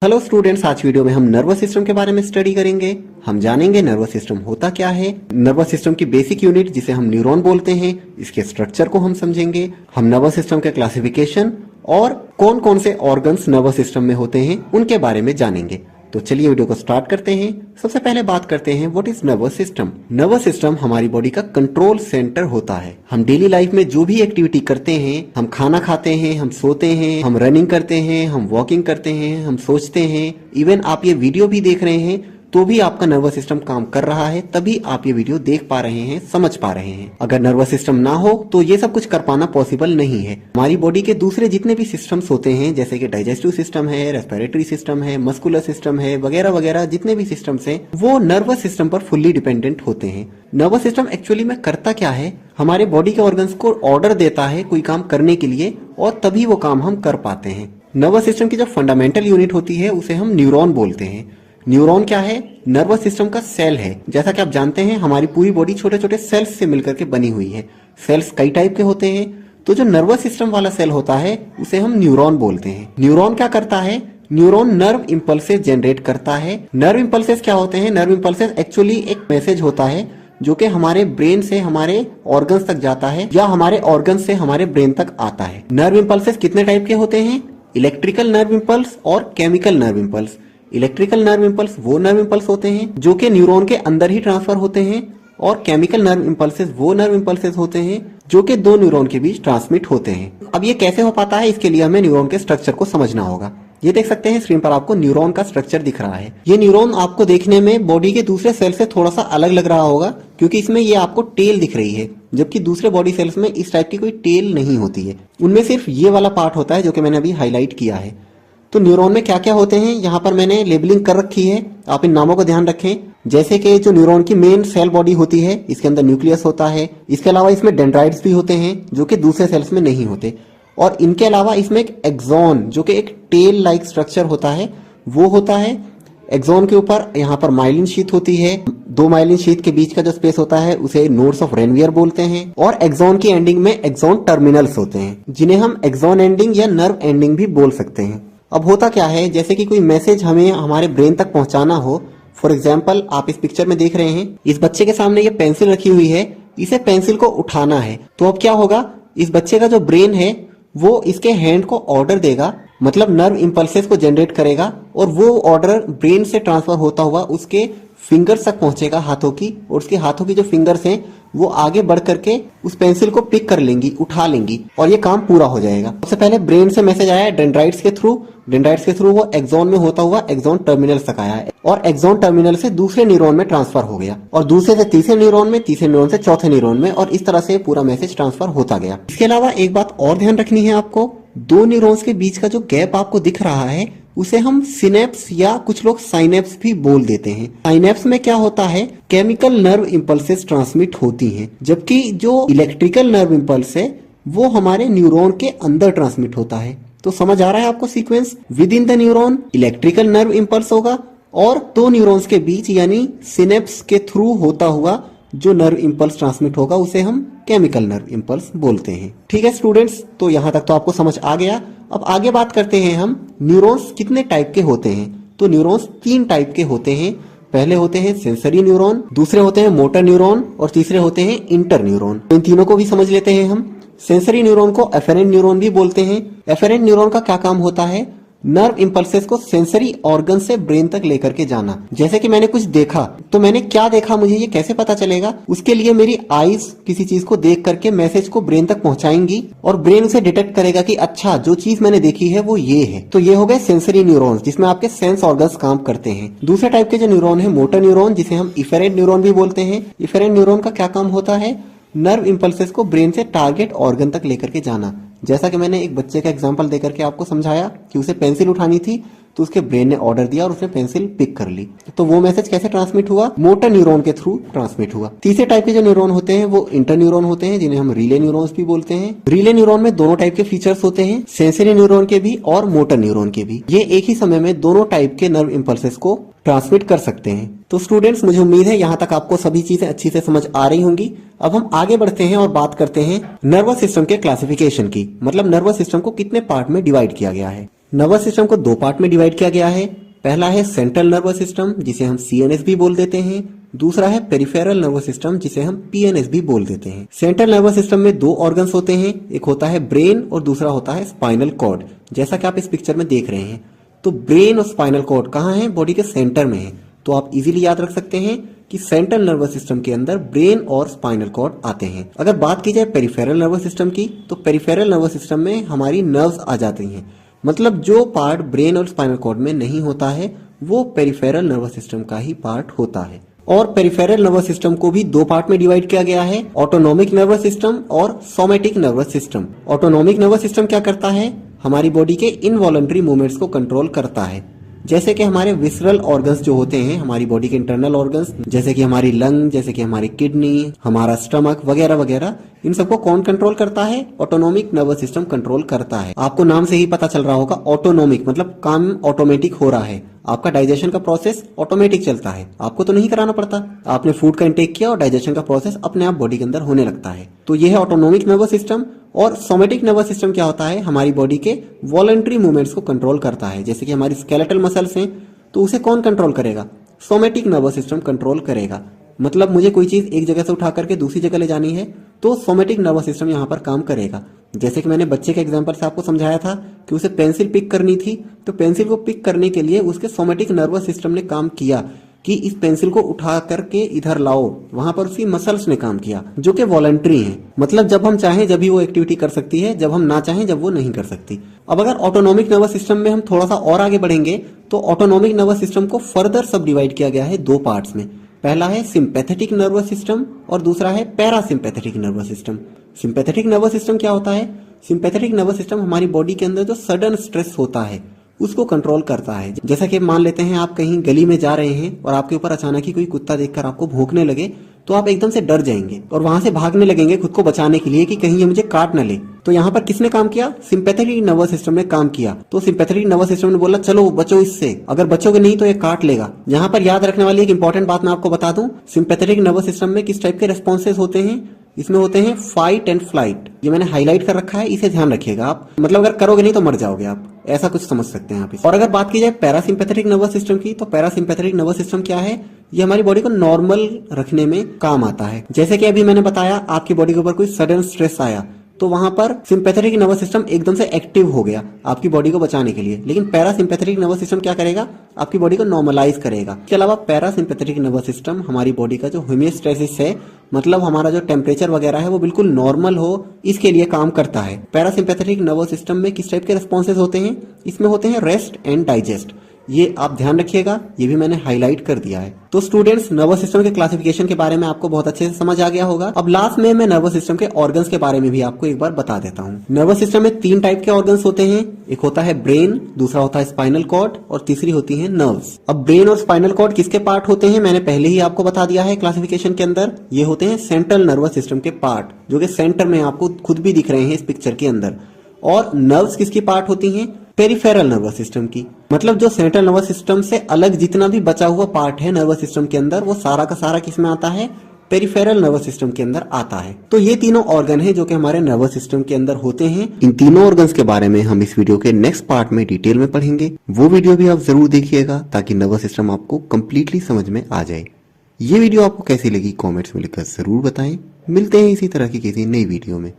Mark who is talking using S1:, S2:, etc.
S1: Hello students, आज video में हम नर्वस सिस्टम के बारे में स्टडी करेंगे। हम जानेंगे नर्वस सिस्टम होता क्या है, नर्वस सिस्टम की बेसिक यूनिट जिसे हम न्यूरॉन बोलते हैं, इसके स्ट्रक्चर को हम समझेंगे। हम नर्वस सिस्टम के क्लासिफिकेशन और कौन कौन से ऑर्गन्स नर्वस सिस्टम में होते हैं उनके बारे में जानेंगे। तो चलिए वीडियो को स्टार्ट करते हैं। सबसे पहले बात करते हैं what is nervous system. Nervous system हमारी बॉडी का कंट्रोल सेंटर होता है। हम डेली लाइफ में जो भी एक्टिविटी करते हैं, हम खाना खाते हैं, हम सोते हैं, हम रनिंग करते हैं, हम वॉकिंग करते हैं, हम सोचते हैं, इवन आप ये वीडियो भी देख रहे हैं तो भी आपका नर्वस सिस्टम काम कर रहा है, तभी आप ये वीडियो देख पा रहे हैं, समझ पा रहे हैं। अगर नर्वस सिस्टम ना हो तो ये सब कुछ कर पाना पॉसिबल नहीं है। हमारी बॉडी के दूसरे जितने भी सिस्टम्स होते हैं, जैसे कि डाइजेस्टिव सिस्टम है, रेस्पिरेटरी सिस्टम है, मस्कुलर सिस्टम है, वगैरह वगैरह, जितने भी सिस्टम्स हैं वो नर्वस सिस्टम पर फुल्ली डिपेंडेंट होते हैं। नर्वस सिस्टम एक्चुअली में करता क्या है, हमारे बॉडी के ऑर्गन्स को ऑर्डर देता है कोई काम करने के लिए, और तभी वो काम हम कर पाते हैं। नर्वस सिस्टम की जो फंडामेंटल यूनिट होती है उसे हम न्यूरॉन बोलते हैं। न्यूरॉन क्या है? नर्वस सिस्टम का सेल है। जैसा कि आप जानते हैं हमारी पूरी बॉडी छोटे छोटे सेल्स से मिलकर के बनी हुई है। सेल्स कई टाइप के होते हैं, तो जो नर्वस सिस्टम वाला सेल होता है उसे हम न्यूरॉन बोलते हैं। न्यूरॉन क्या करता है? न्यूरॉन नर्व इंपल्सेस जनरेट करता है। नर्व इंपल्सेस क्या होते हैं? नर्व इंपल्सेस एक्चुअली एक मैसेज होता है जो कि हमारे ब्रेन से हमारे ऑर्गन्स तक जाता है, या हमारे ऑर्गन्स से हमारे ब्रेन तक आता है। नर्व इंपल्सेस कितने टाइप के होते हैं? इलेक्ट्रिकल नर्व इंपल्स और chemical nerve impulse. Electrical nerve impulse वो नर्व इंपल्स होते हैं जो कि न्यूरॉन के अंदर ही ट्रांसफर होते हैं, और केमिकल नर्व इंपल्सेस वो नर्व इंपल्सेस होते हैं जो कि दो न्यूरॉन के बीच ट्रांसमिट होते हैं। अब ये कैसे हो पाता है, इसके लिए हमें न्यूरॉन के स्ट्रक्चर को समझना होगा। ये देख सकते हैं स्क्रीन पर आपको न्यूरॉन का स्ट्रक्चर दिख रहा है। ये न्यूरॉन आपको देखने में बॉडी के दूसरे सेल से थोड़ा सा अलग लग रहा होगा, क्योंकि इसमें ये आपको टेल दिख रही है, जबकि दूसरे बॉडी सेल्स में इस टाइप की कोई टेल नहीं होती है। उनमें सिर्फ ये वाला पार्ट होता है जो कि मैंने अभी हाईलाइट किया है। तो न्यूरॉन में क्या क्या होते हैं यहाँ पर मैंने लेबलिंग कर रखी है, आप इन नामों को ध्यान रखें। जैसे कि जो न्यूरॉन की मेन सेल बॉडी होती है, इसके अंदर न्यूक्लियस होता है। इसके अलावा इसमें डेंड्राइट्स भी होते हैं जो कि दूसरे सेल्स में नहीं होते, और इनके अलावा इसमें एक एक्सॉन जो कि एक टेल लाइक स्ट्रक्चर होता है वो होता है। एक्सॉन के ऊपर यहाँ पर माइलिन शीथ होती है। दो माइलिन शीथ के बीच का जो स्पेस होता है उसे नोड्स ऑफ रेनवियर बोलते हैं। और एक्सॉन की एंडिंग में एक्सॉन टर्मिनल्स होते हैं, जिन्हें हम एक्सॉन एंडिंग या नर्व एंडिंग भी बोल सकते हैं। अब होता क्या है, जैसे कि कोई मैसेज हमें हमारे ब्रेन तक पहुंचाना हो। फॉर एग्जाम्पल, आप इस पिक्चर में देख रहे हैं, इस बच्चे के सामने ये पेंसिल रखी हुई है, इसे पेंसिल को उठाना है। तो अब क्या होगा, इस बच्चे का जो ब्रेन है वो इसके हैंड को ऑर्डर देगा, मतलब नर्व इंपल्सेस को जनरेट करेगा, और वो ऑर्डर ब्रेन से ट्रांसफर होता हुआ उसके फिंगर्स तक पहुंचेगा, हाथों की, और उसके हाथों की जो फिंगर्स हैं वो आगे बढ़ करके उस पेंसिल को पिक कर लेंगी, उठा लेंगी, और ये काम पूरा हो जाएगा। सबसे पहले ब्रेन से मैसेज आया डेंड्राइट्स के थ्रू, डेंड्राइट्स के थ्रू वो एक्सॉन में होता हुआ एक्सॉन टर्मिनल तक आया है, और एक्सॉन टर्मिनल से दूसरे न्यूरॉन में ट्रांसफर हो गया, और दूसरे से तीसरे न्यूरॉन में, तीसरे न्यूरॉन से चौथे न्यूरॉन में, और इस तरह से पूरा मैसेज ट्रांसफर होता गया। इसके अलावा एक बात और ध्यान रखनी है आपको, दो न्यूरॉन्स के बीच का जो गैप आपको दिख रहा है उसे हम सिनेप्स या कुछ लोग साइनेप्स भी बोल देते हैं। साइनेप्स में क्या होता है, केमिकल नर्व इंपल्सेस ट्रांसमिट होती हैं, जबकि जो इलेक्ट्रिकल नर्व इंपल्स है वो हमारे न्यूरॉन के अंदर ट्रांसमिट होता है। तो समझ आ रहा है आपको sequence? With in the neuron electrical nerve impulse होगा, और दो न्यूरॉन्स के बीच यानी सिनेप्स के थ्रू होता हुआ जो नर्व इंपल्स ट्रांसमिट होगा उसे हम केमिकल नर्व इंपल्स बोलते हैं। ठीक है स्टूडेंट्स, तो यहां तक तो आपको समझ आ गया। अब आगे बात करते हैं हम, न्यूरॉन्स कितने टाइप के होते हैं। तो न्यूरॉन्स तीन टाइप के होते हैं। पहले होते हैं सेंसरी न्यूरॉन, दूसरे होते हैं मोटर न्यूरॉन, और तीसरे होते हैं इंटर न्यूरॉन। इन तीनों को भी समझ लेते हैं हम। सेंसरी न्यूरॉन को एफेरेंट न्यूरॉन भी बोलते हैं। एफेरेंट न्यूरॉन का क्या काम होता है, नर्व इंपल्सेस को सेंसरी ऑर्गन से ब्रेन तक लेकर के जाना। जैसे कि मैंने कुछ देखा, तो मैंने क्या देखा मुझे ये कैसे पता चलेगा, उसके लिए मेरी आईज किसी चीज को देख करके मैसेज को ब्रेन तक पहुंचाएंगी, और ब्रेन उसे डिटेक्ट करेगा कि अच्छा जो चीज मैंने देखी है वो ये है। तो ये हो गए सेंसरी न्यूरॉन्स, जिसमें आपके सेंस ऑर्गन्स काम करते हैं। दूसरे टाइप के जो न्यूरॉन है मोटर न्यूरॉन, जिसे हम इफेरेंट न्यूरॉन भी बोलते हैं। इफेरेंट न्यूरॉन का क्या काम होता है, नर्व इंपल्सेस को ब्रेन से टारगेट ऑर्गन तक लेकर के जाना। जैसा कि मैंने एक बच्चे का एग्जांपल देकर के आपको समझाया कि उसे पेंसिल उठानी थी, तो उसके ब्रेन ने ऑर्डर दिया और उसने पेंसिल पिक कर ली। तो वो मैसेज कैसे ट्रांसमिट हुआ, मोटर न्यूरॉन के थ्रू ट्रांसमिट हुआ। तीसरे टाइप के जो न्यूरॉन होते हैं वो इंटर न्यूरॉन होते हैं, जिन्हें हम रिले न्यूरॉन्स भी बोलते हैं। रिले न्यूरॉन में दोनों टाइप के फीचर्स होते हैं, सेंसरी न्यूरॉन के भी और मोटर न्यूरॉन के भी। ये एक ही समय में दोनों टाइप के नर्व इंपल्सेस को ट्रांसमिट कर सकते हैं। तो स्टूडेंट्स, मुझे उम्मीद है यहाँ तक आपको सभी चीजें अच्छी से समझ आ रही होंगी। अब हम आगे बढ़ते हैं और बात करते हैं नर्वस सिस्टम के क्लासिफिकेशन की, मतलब नर्वस सिस्टम को कितने पार्ट में डिवाइड किया गया है। नर्वस सिस्टम को दो पार्ट में डिवाइड किया गया है। पहला है सेंट्रल नर्वस सिस्टम जिसे हम सीएनएस भी बोल देते हैं। दूसरा है पेरिफेरल नर्वस सिस्टम जिसे हम पीएनएस भी बोल देते हैं। सेंट्रल नर्वस सिस्टम में दो ऑर्गन्स होते हैं, एक होता है ब्रेन और दूसरा होता है स्पाइनल कॉर्ड, जैसा कि आप इस पिक्चर में देख रहे हैं। तो ब्रेन और स्पाइनल कॉर्ड कहाँ है? बॉडी के सेंटर में है। तो आप इजीली याद रख सकते हैं कि सेंट्रल नर्वस सिस्टम के अंदर ब्रेन और स्पाइनल कॉर्ड आते हैं। अगर बात की जाए पेरिफेरल नर्वस सिस्टम की, तो पेरिफेरल नर्वस सिस्टम में हमारी नर्व्स आ जाती हैं। मतलब जो पार्ट ब्रेन और स्पाइनल कॉर्ड में नहीं होता है वो पेरिफेरल नर्वस सिस्टम का ही पार्ट होता है। और पेरिफेरल नर्वस सिस्टम को भी दो पार्ट में डिवाइड किया गया है, ऑटोनोमिक नर्वस सिस्टम और somatic nervous system. Autonomic nervous system क्या करता है? हमारी बॉडी के इनवॉलंटरी मूवमेंट्स को कंट्रोल करता है। जैसे कि हमारे विसरल ऑर्गन्स जो होते हैं, हमारी बॉडी के इंटरनल ऑर्गन्स, जैसे कि हमारी लंग, जैसे कि हमारी किडनी, हमारा स्टमक वगैरह वगैरह, इन सबको कौन कंट्रोल करता है? ऑटोनोमिक नर्वस सिस्टम कंट्रोल करता है। आपको नाम से ही पता चल रहा होगा, ऑटोनोमिक मतलब काम ऑटोमेटिक हो रहा है। आपका डाइजेशन का प्रोसेस ऑटोमेटिक चलता है, आपको तो नहीं कराना पड़ता। आपने फूड का इंटेक किया और डाइजेशन का प्रोसेस अपने आप बॉडी के अंदर होने लगता है। तो यह है ऑटोनोमिक नर्वस सिस्टम। और सोमेटिक नर्वस सिस्टम क्या होता है? हमारी बॉडी के वॉलंटरी मूवमेंट्स को कंट्रोल करता है। जैसे कि हमारी स्केलेटल मसल्स हैं, तो उसे कौन कंट्रोल करेगा? सोमेटिक नर्वस सिस्टम कंट्रोल करेगा। मतलब मुझे कोई चीज एक जगह से उठा करके दूसरी जगह ले जानी है तो सोमेटिक नर्वस सिस्टम यहाँ पर काम करेगा। जैसे कि मैंने बच्चे के एग्जांपल से आपको समझाया था कि उसे पेंसिल पिक करनी थी, तो पेंसिल को पिक करने के लिए उसके सोमेटिक नर्वस सिस्टम ने काम किया कि इस पेंसिल को उठा करके इधर लाओ। वहां पर उसकी मसल्स ने काम किया जो कि वॉलंटरी हैं। मतलब जब हम चाहें जब ही वो एक्टिविटी कर सकती है, जब हम ना चाहें जब वो नहीं कर सकती। अब अगर ऑटोनोमिक नर्वस सिस्टम में हम थोड़ा सा और आगे बढ़ेंगे तो ऑटोनोमिक नर्वस सिस्टम को फर्दर सब डिवाइड किया गया है दो पार्ट्स में। पहला है सिंपैथेटिक नर्वस सिस्टम और दूसरा है parasympathetic nervous system. Sympathetic nervous system क्या होता है? सिंपैथेटिक नर्वस सिस्टम हमारी बॉडी के अंदर जो सडन स्ट्रेस होता है उसको कंट्रोल करता है। जैसा कि मान लेते हैं आप कहीं गली में जा रहे हैं और आपके ऊपर अचानक ही कोई कुत्ता देखकर आपको भौंकने लगे, तो आप एकदम से डर जाएंगे और वहां से भागने लगेंगे खुद को बचाने के लिए कि कहीं ये मुझे काट न ले। तो यहाँ पर किसने काम किया? सिंपैथेटिक नर्वस सिस्टम ने काम किया। तो सिंपैथेटिक नर्वस सिस्टम ने बोला चलो बचो इससे, अगर बचोगे नहीं तो ये काट लेगा। यहाँ पर याद रखने वाली एक इंपॉर्टेंट बात मैं आपको बता दूं, सिंपैथेटिक नर्वस सिस्टम में किस टाइप के रेस्पॉन्सेज होते हैं? इसमें होते हैं फाइट एंड फ्लाइट। ये मैंने हाईलाइट कर रखा है, इसे ध्यान रखिएगा आप। मतलब अगर करोगे नहीं तो मर जाओगे आप, ऐसा कुछ समझ सकते हैं आप इसे। और अगर बात की जाए पैरासिम्पैथेटिक नर्वस सिस्टम की, तो पैरासिम्पैथेटिक नर्वस सिस्टम क्या है? ये हमारी बॉडी को नॉर्मल रखने में काम आता है। जैसे कि अभी मैंने बताया, आपकी बॉडी के ऊपर कोई सडन स्ट्रेस आया तो वहां पर सिंपैथेटिक नर्वस सिस्टम एकदम से एक्टिव हो गया आपकी बॉडी को बचाने के लिए। लेकिन पैरासिम्पैथेटिक नर्वस सिस्टम क्या करेगा? आपकी बॉडी को नॉर्मलाइज करेगा। इसके अलावा पैरासिम्पैथेटिक नर्वस सिस्टम हमारी बॉडी का जो होमियोस्टेसिस है, मतलब हमारा जो टेम्परेचर वगैरह है वो बिल्कुल नॉर्मल हो, इसके लिए काम करता है। पैरासिम्पैथेटिक नर्वस सिस्टम में किस टाइप के रिस्पॉन्सेज होते हैं? इसमें होते हैं रेस्ट एंड डाइजेस्ट। ये आप ध्यान रखिएगा, ये भी मैंने हाईलाइट कर दिया है। तो स्टूडेंट्स, नर्वस सिस्टम के क्लासिफिकेशन के बारे में आपको बहुत अच्छे से समझ आ गया होगा। अब लास्ट में मैं नर्वस सिस्टम के ऑर्गन्स के बारे में भी आपको एक बार बता देता हूँ। नर्वस सिस्टम में तीन टाइप के ऑर्गन्स होते हैं, एक होता है ब्रेन, दूसरा होता है स्पाइनल कॉर्ड और तीसरी होती है नर्व्स। अब ब्रेन और स्पाइनल कॉर्ड किसके पार्ट होते हैं मैंने पहले ही आपको बता दिया है क्लासिफिकेशन के अंदर। ये होते हैं सेंट्रल नर्वस सिस्टम के पार्ट, जो कि सेंटर में आपको खुद भी दिख रहे हैं इस पिक्चर के अंदर। और नर्व्स किसकी पार्ट होती हैं? पेरिफेरल नर्वस सिस्टम की। मतलब जो सेंट्रल नर्वस सिस्टम से अलग जितना भी बचा हुआ पार्ट है नर्वस सिस्टम के अंदर, वो सारा का सारा किसमें आता है? पेरिफेरल नर्वस सिस्टम के अंदर आता है। तो ये तीनों ऑर्गन हैं जो कि हमारे नर्वस सिस्टम के अंदर होते हैं। इन तीनों ऑर्गन्स के बारे में हम इस वीडियो के नेक्स्ट पार्ट में डिटेल में पढ़ेंगे। वो वीडियो भी आप जरूर देखिएगा ताकि नर्वस सिस्टम आपको कंप्लीटली समझ में आ जाए। ये वीडियो आपको कैसी लगी कमेंट्स में लिखकर जरूर बताएं। मिलते हैं इसी तरह की किसी नई वीडियो में।